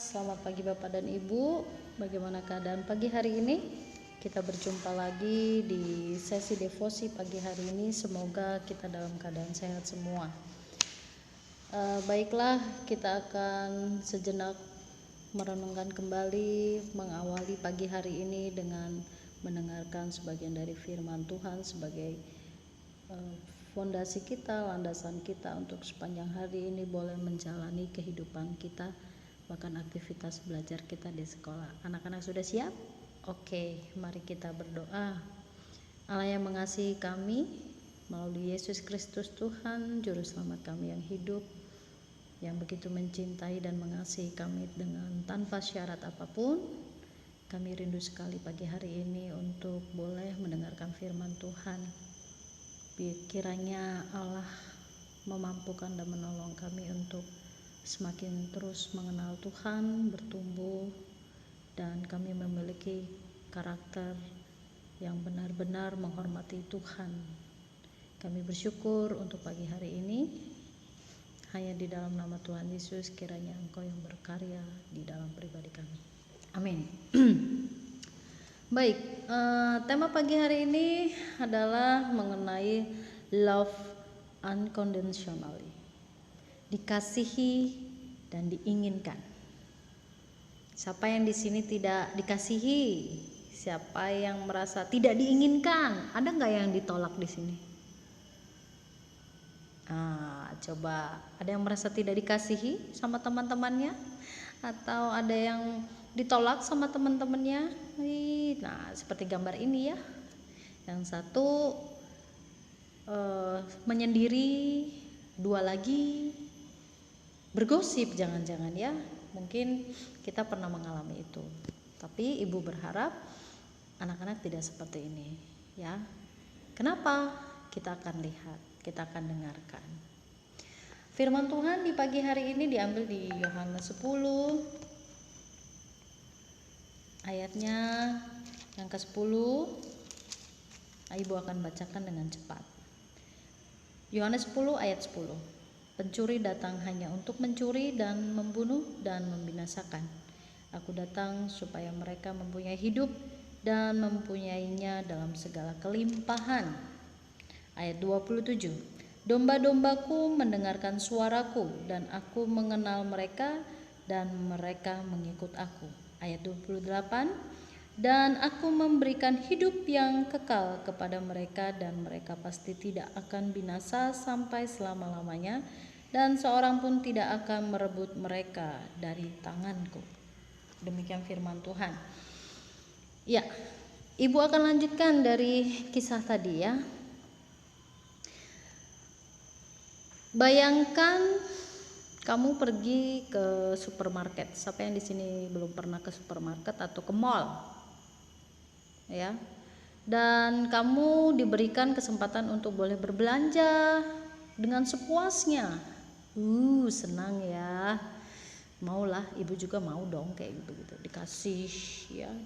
Selamat pagi Bapak dan Ibu. Bagaimana keadaan pagi hari ini? Kita berjumpa lagi di sesi devosi pagi hari ini. Semoga kita dalam keadaan sehat semua. Baiklah, kita akan sejenak merenungkan kembali, mengawali pagi hari ini dengan mendengarkan sebagian dari firman Tuhan sebagai fondasi kita, landasan kita untuk sepanjang hari ini boleh menjalani kehidupan kita, bahkan aktivitas belajar kita di sekolah. Anak-anak sudah siap? Oke, mari kita berdoa. Allah yang mengasihi kami, melalui Yesus Kristus Tuhan, Juru Selamat kami yang hidup, yang begitu mencintai dan mengasihi kami dengan tanpa syarat apapun, kami rindu sekali pagi hari ini untuk boleh mendengarkan firman Tuhan. Kiranya Allah memampukan dan menolong kami untuk semakin terus mengenal Tuhan, bertumbuh, dan kami memiliki karakter yang benar-benar menghormati Tuhan. Kami bersyukur untuk pagi hari ini. Hanya di dalam nama Tuhan Yesus kiranya Engkau yang berkarya di dalam pribadi kami. Amin. Baik, tema pagi hari ini adalah mengenai love unconditionally. Dikasihi dan diinginkan. Siapa yang di sini tidak dikasihi? Siapa yang merasa tidak diinginkan? Ada nggak yang ditolak di sini? Coba, ada yang merasa tidak dikasihi sama teman-temannya? Atau ada yang ditolak sama teman-temannya? Nah, seperti gambar ini ya. Yang satu menyendiri, dua lagi bergosip, jangan-jangan ya. Mungkin kita pernah mengalami itu. Tapi ibu berharap anak-anak tidak seperti ini ya. Kenapa? Kita akan lihat, kita akan dengarkan. Firman Tuhan di pagi hari ini diambil di Yohanes 10 ayatnya yang ke-10. Ibu akan bacakan dengan cepat. Yohanes 10 ayat 10. Pencuri datang hanya untuk mencuri dan membunuh dan membinasakan. Aku datang supaya mereka mempunyai hidup dan mempunyainya dalam segala kelimpahan. Ayat 27. Domba-dombaku mendengarkan suaraku dan aku mengenal mereka dan mereka mengikut aku. Ayat 28. Dan aku memberikan hidup yang kekal kepada mereka dan mereka pasti tidak akan binasa sampai selama-lamanya dan seorang pun tidak akan merebut mereka dari tanganku. Demikian firman Tuhan. Ya, ibu akan lanjutkan dari kisah tadi ya. Bayangkan kamu pergi ke supermarket. Siapa yang di sini belum pernah ke supermarket atau ke mall? Ya. Dan kamu diberikan kesempatan untuk boleh berbelanja dengan sepuasnya. Senang ya. Maulah, ibu juga mau dong kayak gitu.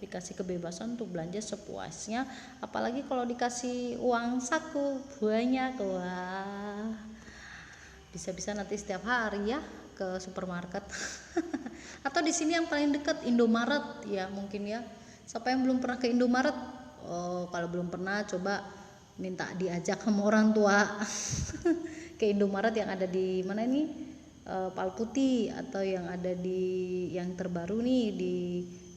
Dikasih kebebasan untuk belanja sepuasnya, apalagi kalau dikasih uang saku banyak. Wah. Bisa-bisa nanti setiap hari ya ke supermarket. Atau di sini yang paling dekat Indomaret ya mungkin ya. Siapa yang belum pernah ke Indomaret? Kalau belum pernah coba minta diajak sama orang tua ke Indomaret yang ada di mana ini? Palputi, atau yang ada di yang terbaru nih di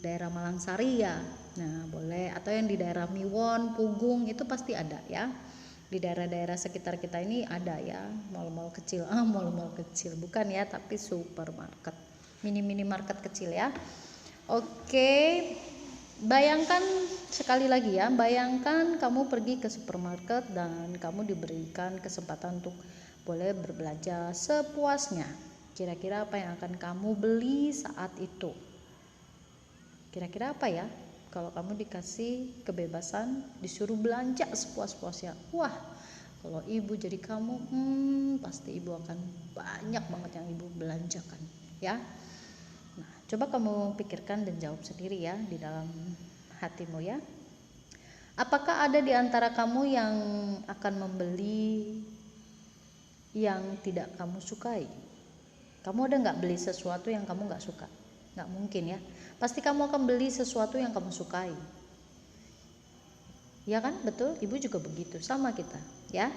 daerah Malangsari ya. Nah, boleh, atau yang di daerah Miwon, Pugung itu pasti ada ya. Di daerah-daerah sekitar kita ini ada ya, mal-mal kecil. Mal-mal kecil bukan ya, tapi supermarket, mini market kecil ya. Oke, bayangkan sekali lagi ya, bayangkan kamu pergi ke supermarket dan kamu diberikan kesempatan untuk boleh berbelanja sepuasnya. Kira-kira apa yang akan kamu beli saat itu? Kira-kira apa ya? Kalau kamu dikasih kebebasan disuruh belanja sepuas-puasnya. Wah, kalau ibu jadi kamu, pasti ibu akan banyak banget yang ibu belanjakan ya. Nah, coba kamu pikirkan dan jawab sendiri ya di dalam hatimu ya. Apakah ada di antara kamu yang akan membeli yang tidak kamu sukai? Kamu ada nggak beli sesuatu yang kamu nggak suka? nggak mungkin ya. Pasti kamu akan beli sesuatu yang kamu sukai, ya kan? Betul, ibu juga begitu, sama kita ya.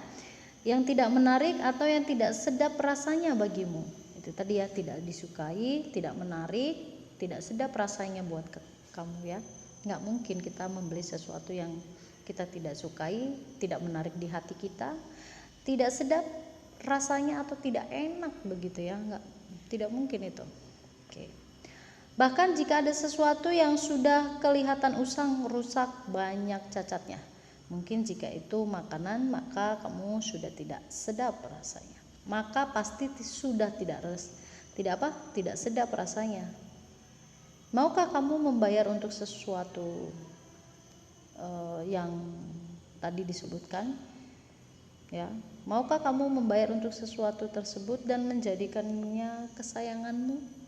Yang tidak menarik atau yang tidak sedap rasanya bagimu, itu tadi ya, tidak disukai, tidak menarik, tidak sedap rasanya buat kamu ya. Nggak mungkin kita membeli sesuatu yang kita tidak sukai, tidak menarik di hati kita, tidak sedap rasanya atau tidak enak begitu ya, tidak mungkin itu. Oke. Bahkan jika ada sesuatu yang sudah kelihatan usang, rusak, banyak cacatnya, mungkin jika itu makanan, maka kamu sudah tidak sedap rasanya. Maka pasti sudah tidak sedap rasanya. Maukah kamu membayar untuk sesuatu yang tadi disebutkan? Ya, maukah kamu membayar untuk sesuatu tersebut dan menjadikannya kesayanganmu?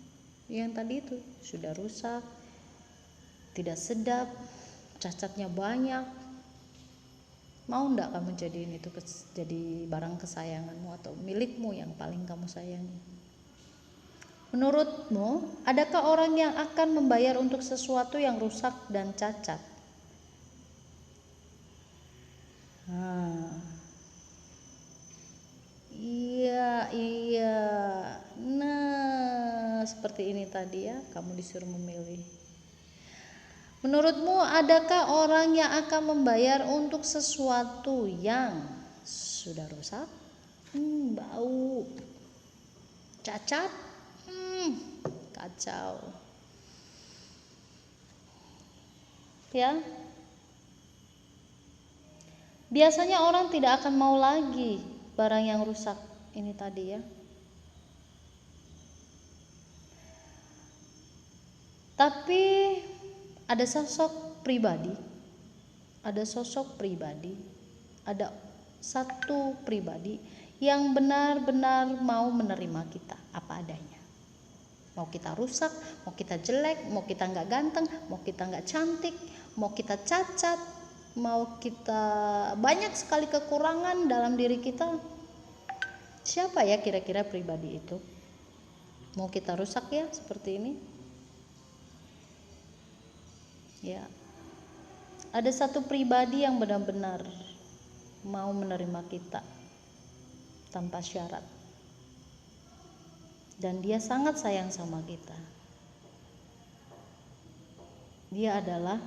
Yang tadi itu sudah rusak, tidak sedap, cacatnya banyak. Mau enggak kamu jadiin itu jadi barang kesayanganmu atau milikmu yang paling kamu sayangi? Menurutmu, adakah orang yang akan membayar untuk sesuatu yang rusak dan cacat? Iya. Nah, seperti ini tadi ya, kamu disuruh memilih. Menurutmu, adakah orang yang akan membayar untuk sesuatu yang sudah rusak, bau, cacat, kacau, ya? Biasanya orang tidak akan mau lagi barang yang rusak ini tadi ya. Tapi ada sosok pribadi, ada satu pribadi yang benar-benar mau menerima kita apa adanya. Mau kita rusak, mau kita jelek, mau kita nggak ganteng, mau kita nggak cantik, mau kita cacat, mau kita banyak sekali kekurangan dalam diri kita. Siapa ya kira-kira pribadi itu? Mau kita rusak ya seperti ini? Ya, ada satu pribadi yang benar-benar mau menerima kita tanpa syarat, dan dia sangat sayang sama kita. Dia adalah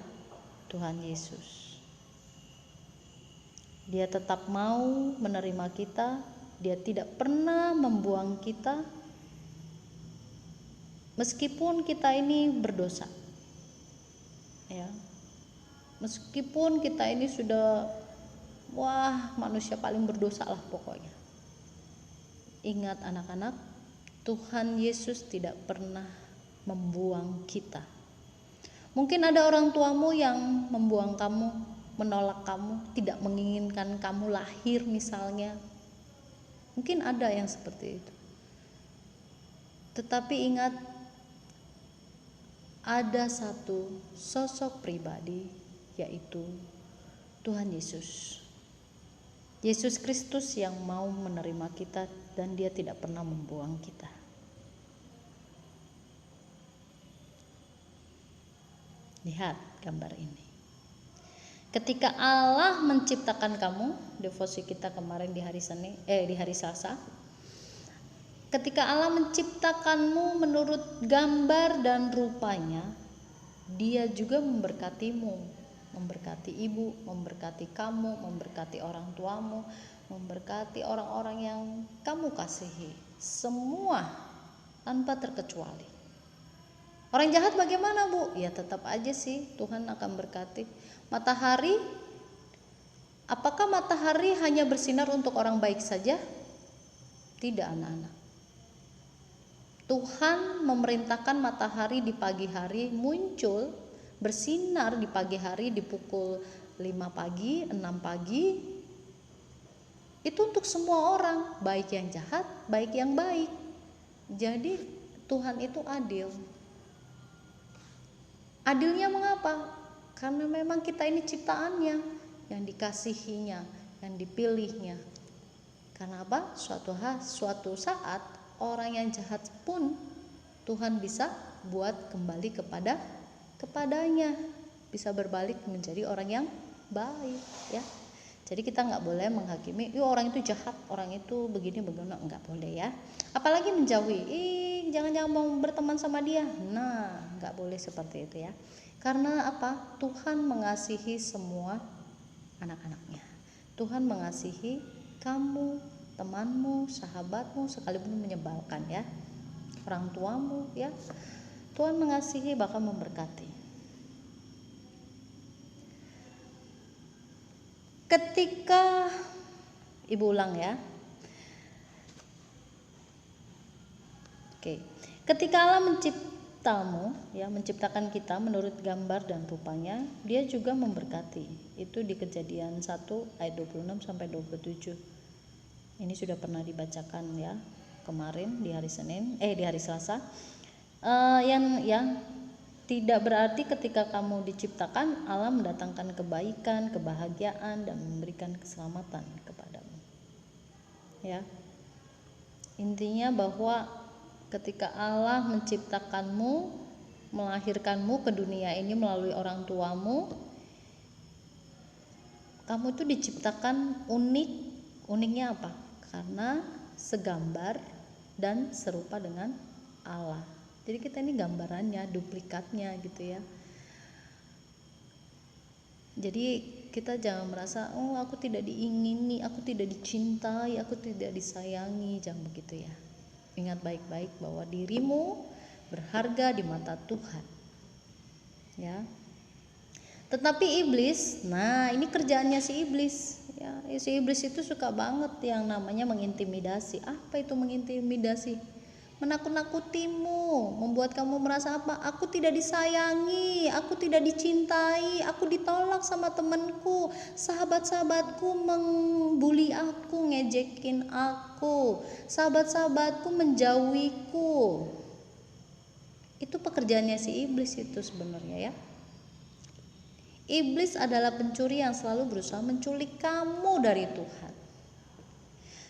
Tuhan Yesus. Dia tetap mau menerima kita, dia tidak pernah membuang kita meskipun kita ini berdosa. Ya, meskipun kita ini sudah manusia paling berdosa lah pokoknya. Ingat anak-anak, Tuhan Yesus tidak pernah membuang kita. Mungkin ada orang tuamu yang membuang kamu, menolak kamu, tidak menginginkan kamu lahir misalnya. Mungkin ada yang seperti itu. Tetapi ingat, ada satu sosok pribadi, yaitu Tuhan Yesus. Yesus Kristus yang mau menerima kita dan dia tidak pernah membuang kita. Lihat gambar ini. Ketika Allah menciptakan kamu, devosi kita kemarin di hari Selasa. Ketika Allah menciptakanmu menurut gambar dan rupanya, dia juga memberkatimu, memberkati ibu, memberkati kamu, memberkati orang tuamu, memberkati orang-orang yang kamu kasihi, semua tanpa terkecuali. Orang jahat bagaimana, Bu? Ya tetap aja sih Tuhan akan berkati. Matahari, apakah matahari hanya bersinar untuk orang baik saja? Tidak, anak-anak. Tuhan memerintahkan matahari di pagi hari muncul, bersinar di pagi hari di pukul 5 pagi, 6 pagi. Itu untuk semua orang, baik yang jahat, baik yang baik. Jadi Tuhan itu adil. Adilnya mengapa? Karena memang kita ini ciptaannya, yang dikasihinya, yang dipilihnya. Karena apa? Suatu saat orang yang jahat pun Tuhan bisa buat kembali kepadanya, bisa berbalik menjadi orang yang baik ya. Jadi kita nggak boleh menghakimi, orang itu jahat, orang itu begini, nggak boleh ya. Apalagi menjauhi, jangan mau berteman sama dia. Nah, nggak boleh seperti itu ya. Karena apa? Tuhan mengasihi semua anak-anaknya. Tuhan mengasihi kamu, temanmu, sahabatmu, sekalipun menyebalkan ya, orang tuamu ya. Tuhan mengasihi, bahkan memberkati. Ketika ibu ulang ya. Oke. Ketika Allah menciptakan kita menurut gambar dan rupanya, dia juga memberkati. Itu di Kejadian 1 ayat 26 sampai 27. Ini sudah pernah dibacakan ya kemarin di hari Selasa. Yang tidak berarti ketika kamu diciptakan Allah mendatangkan kebaikan, kebahagiaan dan memberikan keselamatan kepadamu. Ya. Intinya bahwa ketika Allah menciptakanmu, melahirkanmu ke dunia ini melalui orang tuamu, kamu itu diciptakan unik. Uniknya apa? Karena segambar dan serupa dengan Allah. Jadi kita ini gambarannya, duplikatnya gitu ya. Jadi kita jangan merasa, aku tidak diingini, aku tidak dicintai, aku tidak disayangi. Jangan begitu ya. Ingat baik-baik bahwa dirimu berharga di mata Tuhan. Ya. Tetapi iblis, nah ini kerjaannya si iblis. Ya, si iblis itu suka banget yang namanya mengintimidasi. Apa itu mengintimidasi? Menakut-nakutimu, membuat kamu merasa apa? Aku tidak disayangi, aku tidak dicintai, aku ditolak sama temanku, sahabat-sahabatku membuli aku, ngejekin aku, sahabat-sahabatku menjauhiku. Itu pekerjaannya si iblis itu sebenarnya ya. Iblis adalah pencuri yang selalu berusaha menculik kamu dari Tuhan.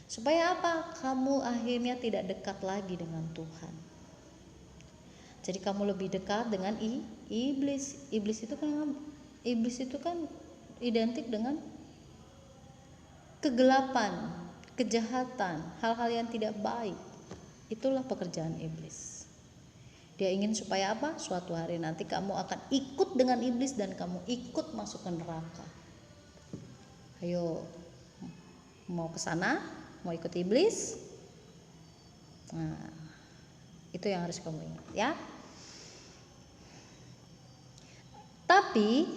Supaya apa? Kamu akhirnya tidak dekat lagi dengan Tuhan. Jadi kamu lebih dekat dengan iblis. Iblis itu kan identik dengan kegelapan, kejahatan, hal-hal yang tidak baik. Itulah pekerjaan iblis. Dia ingin supaya apa? Suatu hari nanti kamu akan ikut dengan iblis dan kamu ikut masuk ke neraka. Ayo, mau ke sana? Mau ikut iblis? Nah, itu yang harus kamu ingat ya. Tapi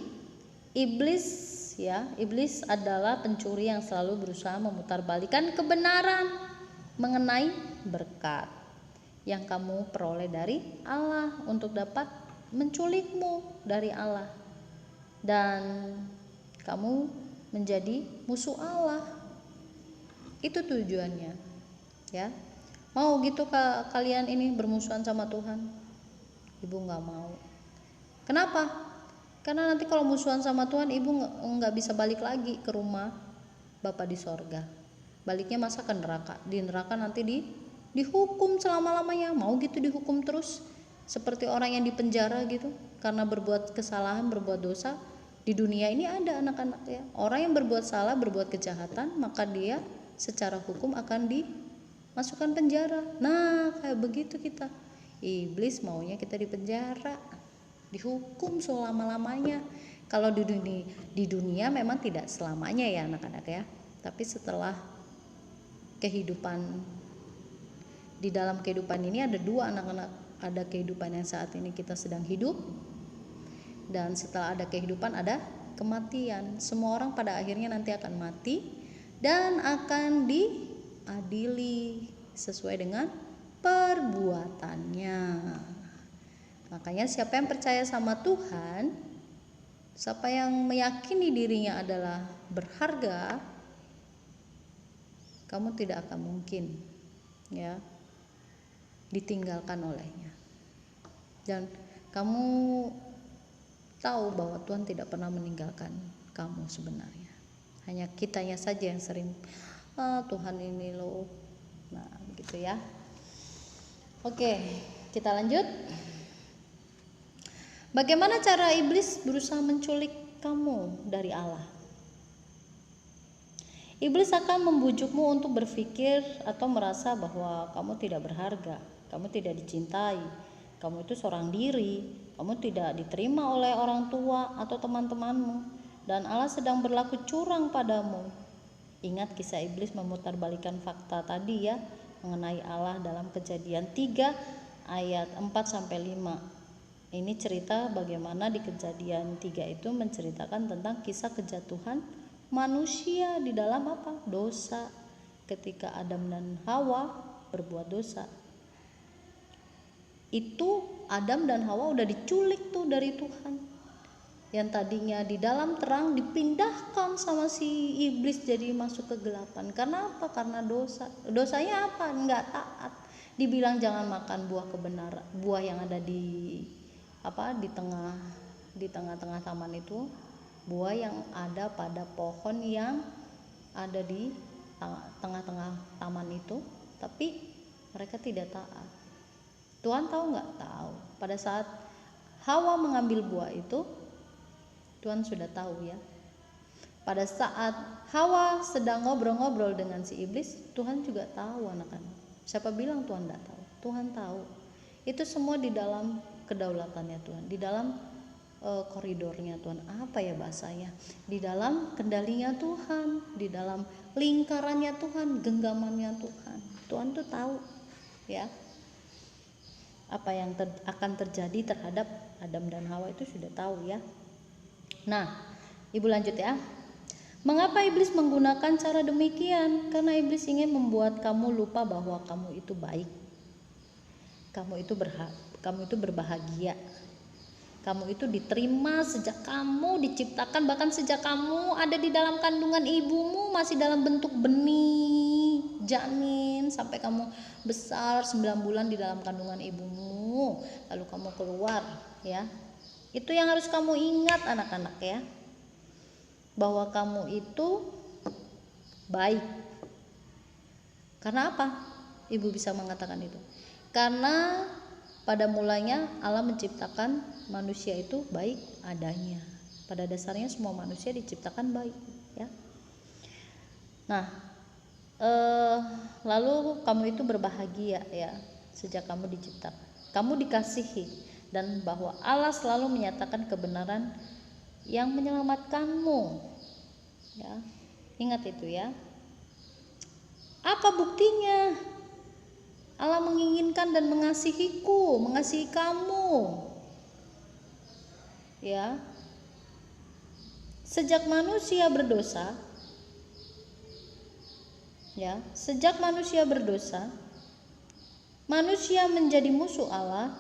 iblis adalah pencuri yang selalu berusaha memutarbalikkan kebenaran mengenai berkat yang kamu peroleh dari Allah untuk dapat menculikmu dari Allah dan kamu menjadi musuh Allah. Itu tujuannya ya. Mau gitu kalian ini bermusuhan sama Tuhan? Ibu nggak mau. Kenapa? Karena nanti kalau musuhan sama Tuhan, ibu nggak bisa balik lagi ke rumah Bapa di sorga. Baliknya masa ke neraka. Di neraka nanti dihukum selama-lamanya. Mau gitu dihukum terus seperti orang yang dipenjara gitu karena berbuat kesalahan, berbuat dosa. Di dunia ini ada anak-anak ya, orang yang berbuat salah, berbuat kejahatan, maka dia secara hukum akan dimasukkan penjara. Nah, kayak begitu kita. Iblis maunya kita di penjara, dihukum selama-lamanya. Kalau di dunia memang tidak selamanya ya anak-anak ya. Tapi setelah kehidupan, di dalam kehidupan ini ada dua anak-anak. Ada kehidupan yang saat ini kita sedang hidup, dan setelah ada kehidupan ada kematian. Semua orang pada akhirnya nanti akan mati dan akan diadili sesuai dengan perbuatannya. Makanya siapa yang percaya sama Tuhan, siapa yang meyakini dirinya adalah berharga, kamu tidak akan mungkin ya ditinggalkan olehnya. Dan kamu tahu bahwa Tuhan tidak pernah meninggalkan kamu sebenarnya. Hanya kitanya saja yang sering Tuhan ini loh. Nah, begitu ya. Oke, kita lanjut. Bagaimana cara iblis berusaha menculik kamu dari Allah? Iblis akan membujukmu untuk berpikir atau merasa bahwa kamu tidak berharga, kamu tidak dicintai, kamu itu seorang diri, kamu tidak diterima oleh orang tua atau teman-temanmu, dan Allah sedang berlaku curang padamu. Ingat kisah iblis memutarbalikkan fakta tadi ya, mengenai Allah dalam Kejadian 3 ayat 4-5. Ini cerita bagaimana di Kejadian 3 itu menceritakan tentang kisah kejatuhan manusia di dalam apa? Dosa. Ketika Adam dan Hawa berbuat dosa, itu Adam dan Hawa udah diculik tuh dari Tuhan. Yang tadinya di dalam terang dipindahkan sama si iblis jadi masuk kegelapan. Karena apa? Karena dosa. Dosanya apa? Enggak taat. Dibilang jangan makan buah kebenaran, buah yang ada di tengah-tengah taman itu, buah yang ada pada pohon yang ada di tengah-tengah taman itu, tapi mereka tidak taat. Tuhan tahu nggak? Tahu. Pada saat Hawa mengambil buah itu, Tuhan sudah tahu ya. Pada saat Hawa sedang ngobrol-ngobrol dengan si iblis, Tuhan juga tahu anak-anak. Siapa bilang Tuhan tidak tahu? Tuhan tahu. Itu semua di dalam kedaulatannya Tuhan, di dalam koridornya Tuhan, apa ya bahasanya, di dalam kendalinya Tuhan, di dalam lingkarannya Tuhan, genggamannya Tuhan. Tuhan tuh tahu ya apa yang akan terjadi terhadap Adam dan Hawa, itu sudah tahu ya. Nah, ibu lanjut ya. Mengapa iblis menggunakan cara demikian? Karena iblis ingin membuat kamu lupa bahwa kamu itu baik, kamu itu berbahagia, kamu itu diterima sejak kamu diciptakan, bahkan sejak kamu ada di dalam kandungan ibumu, masih dalam bentuk benih janin, sampai kamu besar 9 bulan di dalam kandungan ibumu, lalu kamu keluar ya. Itu yang harus kamu ingat anak-anak ya, bahwa kamu itu baik. Karena apa ibu bisa mengatakan itu? Karena pada mulanya Allah menciptakan manusia itu baik adanya. Pada dasarnya semua manusia diciptakan baik ya. Nah, lalu kamu itu berbahagia ya sejak kamu diciptakan. Kamu dikasihi, dan bahwa Allah selalu menyatakan kebenaran yang menyelamatkanmu ya. Ingat itu ya. Apa buktinya? Allah menginginkan dan mengasihiku, mengasihi kamu ya. Sejak manusia berdosa ya, sejak manusia berdosa, manusia menjadi musuh Allah.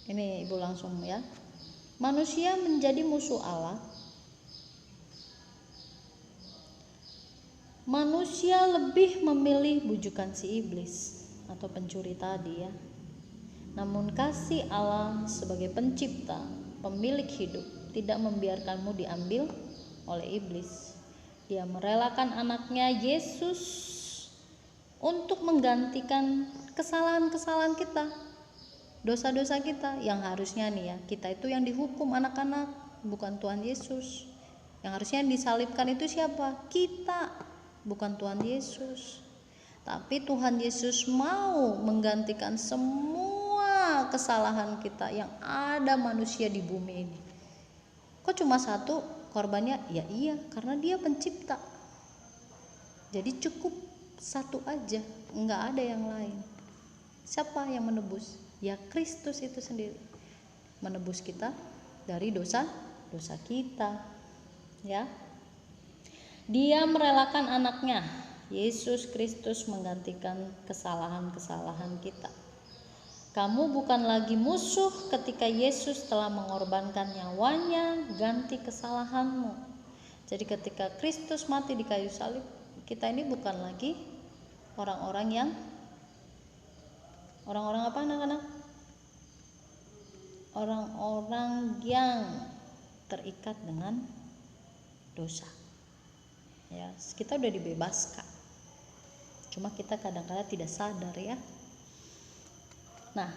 Ini ibu langsung ya. Manusia menjadi musuh Allah. Manusia lebih memilih bujukan si iblis atau pencuri tadi ya. Namun kasih Allah sebagai pencipta, pemilik hidup, tidak membiarkanmu diambil oleh iblis. Dia merelakan anaknya Yesus untuk menggantikan kesalahan-kesalahan kita, dosa-dosa kita, yang harusnya nih ya, kita itu yang dihukum anak-anak, bukan Tuhan Yesus. Yang harusnya disalibkan itu siapa? Kita, bukan Tuhan Yesus. Tapi Tuhan Yesus mau menggantikan semua kesalahan kita yang ada manusia di bumi ini. Kok cuma satu korbannya? Ya iya, karena dia pencipta. Jadi cukup satu aja, enggak ada yang lain. Siapa yang menebus? Ya Kristus itu sendiri, menebus kita dari dosa-dosa kita ya. Dia merelakan anaknya Yesus Kristus menggantikan kesalahan-kesalahan kita. Kamu bukan lagi musuh ketika Yesus telah mengorbankan nyawanya ganti kesalahanmu. Jadi ketika Kristus mati di kayu salib, kita ini bukan lagi orang-orang apa anak-anak? Orang-orang yang terikat dengan dosa. Ya, kita udah dibebaskan. Cuma kita kadang-kadang tidak sadar ya. Nah,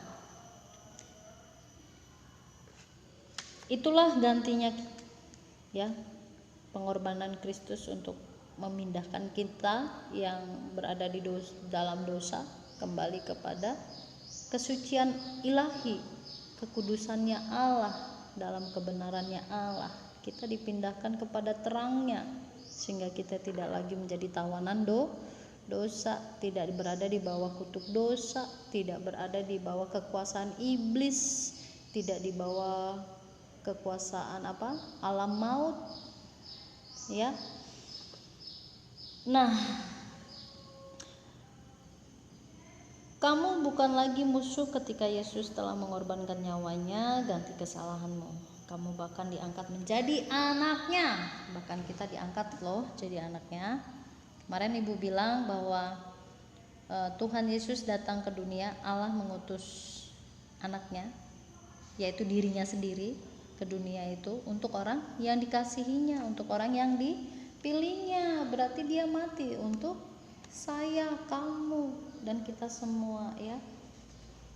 Itulah gantinya, ya, pengorbanan Kristus untuk memindahkan kita yang berada di dalam dosa kembali kepada kesucian ilahi, kekudusannya Allah, dalam kebenarannya Allah. Kita dipindahkan kepada terangnya, sehingga kita tidak lagi menjadi tawanan dosa, tidak berada di bawah kutuk dosa, tidak berada di bawah kekuasaan iblis, tidak di bawah kekuasaan alam maut, ya. Nah, kamu bukan lagi musuh ketika Yesus telah mengorbankan nyawanya ganti kesalahanmu. Kamu bahkan diangkat menjadi anaknya. Bahkan kita diangkat loh jadi anaknya. Kemarin Ibu bilang bahwa Tuhan Yesus datang ke dunia, Allah mengutus anaknya, yaitu dirinya sendiri, ke dunia itu untuk orang yang dikasihinya, untuk orang yang dipilihnya. Berarti dia mati untuk saya, kamu, dan kita semua, ya,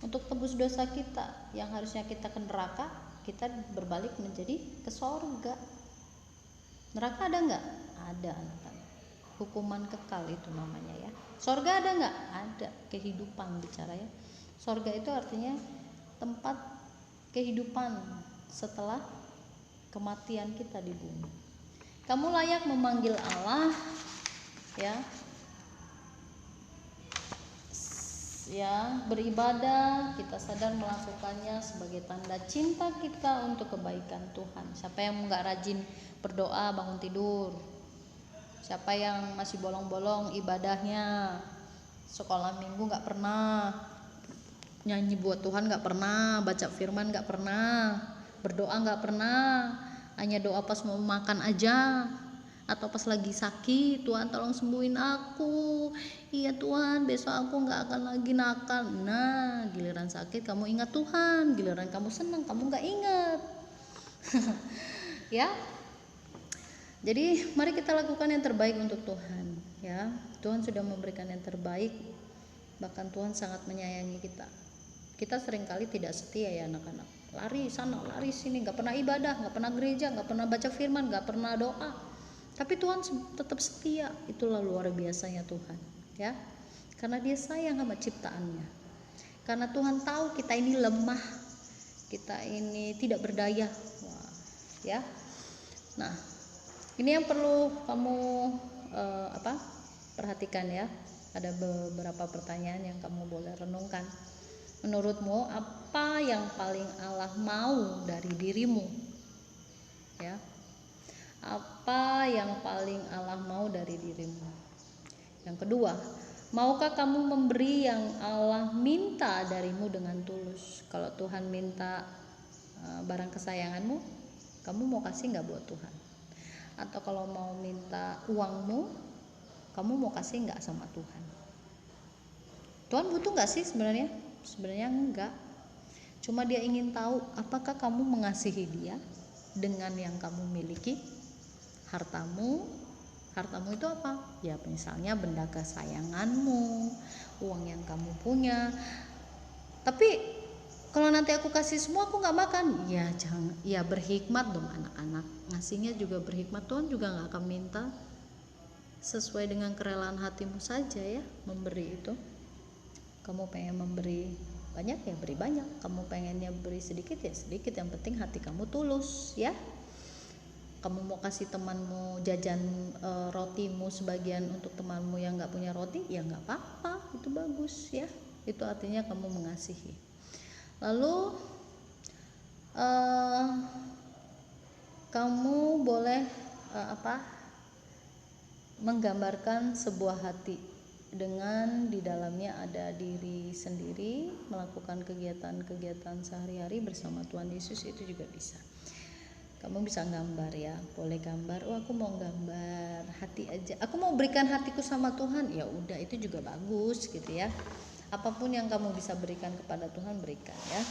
untuk tebus dosa kita. Yang harusnya kita ke neraka, kita berbalik menjadi ke sorga. Neraka ada nggak? Ada, anak-anak. Hukuman kekal itu namanya, ya. Sorga ada nggak? Ada. Kehidupan bicara, ya. Sorga itu artinya tempat kehidupan setelah kematian kita di bumi. Kamu layak memanggil Allah, ya, beribadah. Kita sadar melakukannya sebagai tanda cinta kita untuk kebaikan Tuhan. Siapa yang nggak rajin berdoa bangun tidur? Siapa yang masih bolong-bolong ibadahnya? Sekolah minggu nggak pernah, nyanyi buat Tuhan nggak pernah, baca firman nggak pernah, berdoa nggak pernah, hanya doa pas mau makan aja, atau pas lagi sakit, Tuhan tolong sembuhin aku, iya Tuhan besok aku nggak akan lagi nakal. Nah, giliran sakit kamu ingat Tuhan, giliran kamu senang kamu nggak ingat. Ya, jadi mari kita lakukan yang terbaik untuk Tuhan, ya. Tuhan sudah memberikan yang terbaik, bahkan Tuhan sangat menyayangi kita. Kita seringkali tidak setia, ya anak-anak, lari sana lari sini, nggak pernah ibadah, nggak pernah gereja, nggak pernah baca firman, nggak pernah doa, tapi Tuhan tetap setia. Itulah luar biasanya Tuhan, ya, karena Dia sayang sama ciptaannya, karena Tuhan tahu kita ini lemah, kita ini tidak berdaya. Wah, ya. Nah, ini yang perlu kamu perhatikan, ya. Ada beberapa pertanyaan yang kamu boleh renungkan. Menurutmu apa yang paling Allah mau dari dirimu? Ya. Apa yang paling Allah mau dari dirimu? Yang kedua, maukah kamu memberi yang Allah minta darimu dengan tulus? Kalau Tuhan minta barang kesayanganmu, kamu mau kasih nggak buat Tuhan? Atau kalau mau minta uangmu, kamu mau kasih nggak sama Tuhan? Tuhan butuh nggak sih sebenarnya? Sebenarnya enggak. Cuma Dia ingin tahu apakah kamu mengasihi Dia dengan yang kamu miliki. Hartamu itu apa? Ya misalnya benda kesayanganmu, uang yang kamu punya. Tapi kalau nanti aku kasih semua aku nggak makan, ya jangan, ya berhikmat dong anak-anak. Ngasihnya juga berhikmat. Tuhan juga nggak akan minta, sesuai dengan kerelaan hatimu saja, ya, memberi itu. Kamu pengen memberi banyak, ya beri banyak. Kamu pengennya beri sedikit, ya sedikit. Yang penting hati kamu tulus, ya. Kamu mau kasih temanmu jajan rotimu sebagian untuk temanmu yang nggak punya roti, ya nggak apa-apa, itu bagus, ya. Itu artinya kamu mengasihi. Lalu kamu boleh menggambarkan sebuah hati dengan di dalamnya ada diri sendiri, melakukan kegiatan-kegiatan sehari-hari bersama Tuhan Yesus, itu juga bisa. Kamu bisa gambar, ya, boleh gambar. Oh, aku mau gambar hati aja, aku mau berikan hatiku sama Tuhan, ya udah, itu juga bagus gitu, ya. Apapun yang kamu bisa berikan kepada Tuhan, berikan, ya.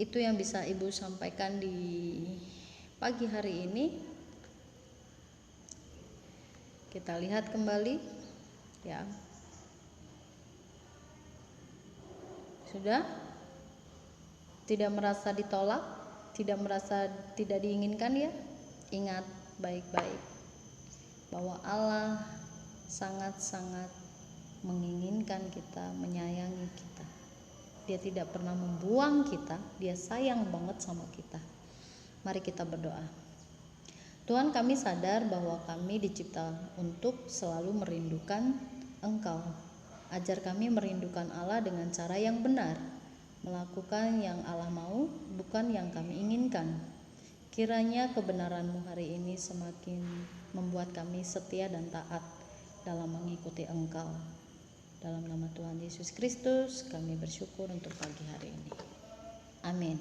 Itu yang bisa Ibu sampaikan di pagi hari ini. Kita lihat kembali, ya. Sudah? Tidak merasa ditolak? tidak merasa tidak diinginkan ya, ingat baik-baik bahwa Allah sangat-sangat menginginkan kita, menyayangi kita. Dia tidak pernah membuang kita, dia sayang banget sama kita. Mari kita berdoa. Tuhan, kami sadar bahwa kami dicipta untuk selalu merindukan Engkau. Ajar kami merindukan Allah dengan cara yang benar, melakukan yang Allah mau, bukan yang kami inginkan. Kiranya kebenaran-Mu hari ini semakin membuat kami setia dan taat dalam mengikuti Engkau. Dalam nama Tuhan Yesus Kristus kami bersyukur untuk pagi hari ini. Amin.